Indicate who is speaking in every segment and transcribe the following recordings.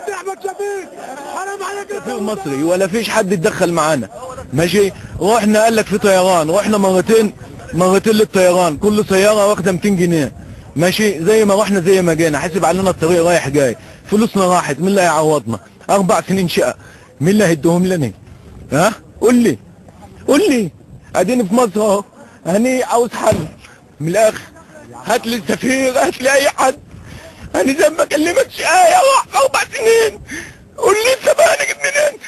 Speaker 1: احمد شفيق حرام عليك سفير مصري ولا فيش حد اتدخل معانا. ماشي، رحنا قال لك في طيران، واحنا مرتين للطيران، كل سياره واخده 200 جنيه. ماشي، زي ما رحنا زي ما جينا، حاسب علينا الطريق رايح جاي، فلوسنا راحت، مين اللي هيعوضنا؟ 4 سنين شقه مين اللي هيديهم لنا؟ ها قول لي اديني في مصر اهو، هني عاوز حل من الاخر، هات لي السفير، هات لي اي حد. انا زي ما اكلمك شقايه 4 سنين، قول لي انت بقى انا جيت منين؟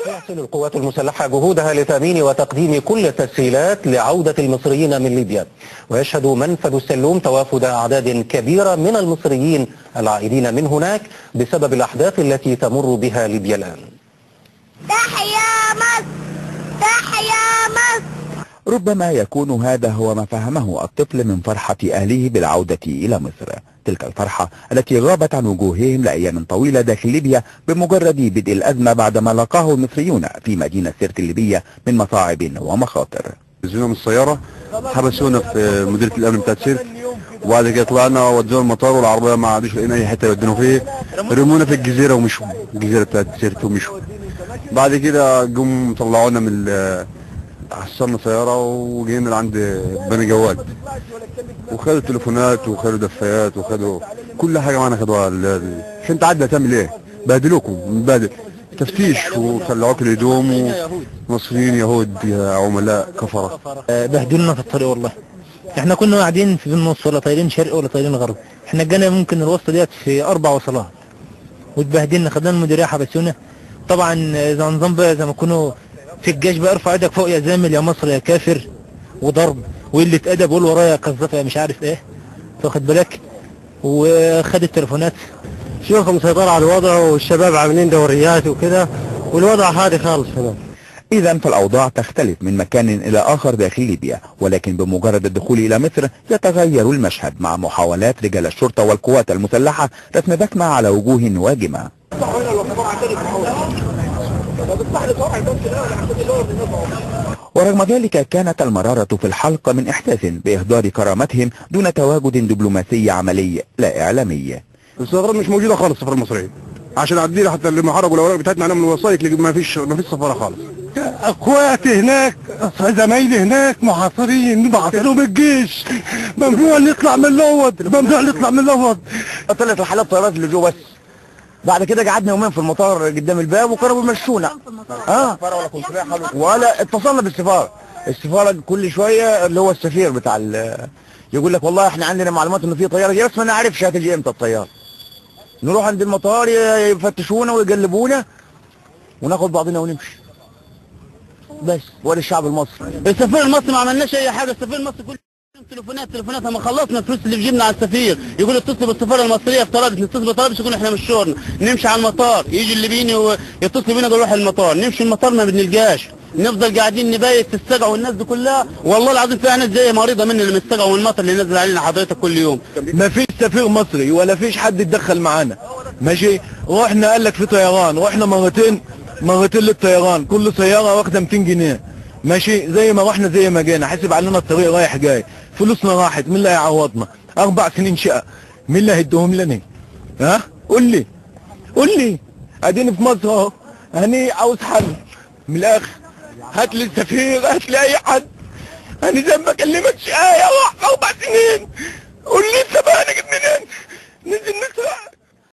Speaker 2: تواصل القوات المسلحة جهودها لتأمين وتقديم كل التسهيلات لعودة المصريين من ليبيا، ويشهد منفذ السلوم توافد أعداد كبيرة من المصريين العائدين من هناك بسبب الأحداث التي تمر بها ليبيا الآن.
Speaker 3: تحيا مصر، تحيا مصر.
Speaker 4: ربما يكون هذا هو ما فهمه الطفل من فرحة أهله بالعودة إلى مصر، تلك الفرحة التي غابت عن وجوههم لأيام طويلة داخل ليبيا بمجرد بدء الأزمة بعدما لقاه المصريون في مدينة سيرت الليبية من مصاعب ومخاطر.
Speaker 5: نزلونا من السيارة، حبسونا في مديرية الأمن بتاعت سيرت، وبعد كده طلعنا ودونا المطار، والعربية ما عادوش لقينا أي حتة يودونا فيه، رمونا في الجزيرة ومشوا، الجزيرة بتاعت سيرت ومشوا. بعد كده جم طلعونا من حصلنا سيارة وجينا لعند بني جواد، وخدوا تليفونات وخدوا دفايات وخدوا كل حاجة معانا خدوها. عشان تعدي هتعمل ايه؟ بهدلوكم بهدل تفتيش، وخلعوك الهدوم، مصريين يهود عملاء كفرة.
Speaker 6: بهدلنا في الطريق والله. احنا كنا قاعدين في النص، ولا طايرين شرق ولا طايرين غرب، احنا جانا ممكن الوسطى ديت في 4 وصلات، واتبهدلنا. خدنا المديرية حبسونا. طبعا اذا نظام بقى زي ما كانوا في الجيش بقى، ارفع ايدك فوق يا زامل يا مصر يا كافر، وضرب وقله ادب، وقول ورايا قذافه يا مش عارف ايه، واخد بالك. وخد التليفونات.
Speaker 7: شيوخ مسيطرة على الوضع، والشباب عاملين دوريات وكده، والوضع هادي خالص هنا.
Speaker 4: إذا فالأوضاع تختلف من مكان إلى آخر داخل ليبيا، ولكن بمجرد الدخول إلى مصر يتغير المشهد مع محاولات رجال الشرطة والقوات المسلحة رسم بسمة على وجوه واجمة. ورغم ذلك كانت المرارة في الحلق من إحساس بإهدار كرامتهم دون تواجد دبلوماسي عملي لا إعلامي.
Speaker 5: السفارات مش موجودة خالص، السفارة المصرية عشان عدينا حتى اللي محرجوا الأوراق بتاعتنا نعمل وثائق، ما فيش سفارة خالص.
Speaker 7: اخواتي هناك، زمايلي هناك محاصرين، بعثرهم الجيش، ممنوع نطلع من الأوض، ممنوع نطلع من الأوض.
Speaker 6: طلعت الحالات طيارات اللي جوه بس. بعد كده قعدنا يومين في المطار قدام الباب، وكانوا بيمشونا. ولا اتصلنا بالسفاره. السفاره كل شويه اللي هو السفير بتاع يقول لك والله احنا عندنا معلومات انه في طياره جايه، بس ما نعرفش هتجي امتى الطياره. نروح عند المطار يفتشونا ويقلبونا، وناخد بعضنا ونمشي. بس ولا الشعب المصري.
Speaker 8: السفير المصري ما عملناش اي حاجه. السفير المصري كل تليفونات ما خلصنا الفلوس اللي في جيبنا على السفير، يقول اتصل بالسفاره المصريه في طرابلس، نتصل بطرابلس يقول احنا مش شغلنا، نمشي على المطار، يجي الليبيني ويتصل بينا نروح المطار، نمشي المطار ما بنلقاش، نفضل قاعدين نبيت في السقع، والناس دي كلها والله العظيم فيها ناس زي مريضه مني اللي من السقع والمطر اللي نزل علينا حضرتك كل يوم.
Speaker 1: ما فيش سفير مصري ولا فيش حد اتدخل معانا. ماشي، رحنا قال لك في طيران، واحنا مرتين للطيران، كل سياره واخده 200 جنيه. ماشي، زي ما رحنا زي ما جينا، حاسب علينا الطريق رايح جاي، فلوسنا راحت، مين اللي هيعوضنا؟ 4 سنين شقه مين اللي هيديهم لنا؟ ها قول لي اديني في مصر اهو، هني عاوز حل من الاخر، هات لي السفير، هات لي اي حد. انا زي ما اكلمك شقايه 4 سنين، قول لي انت بقى انا جيت منين؟ ننزل نسرق.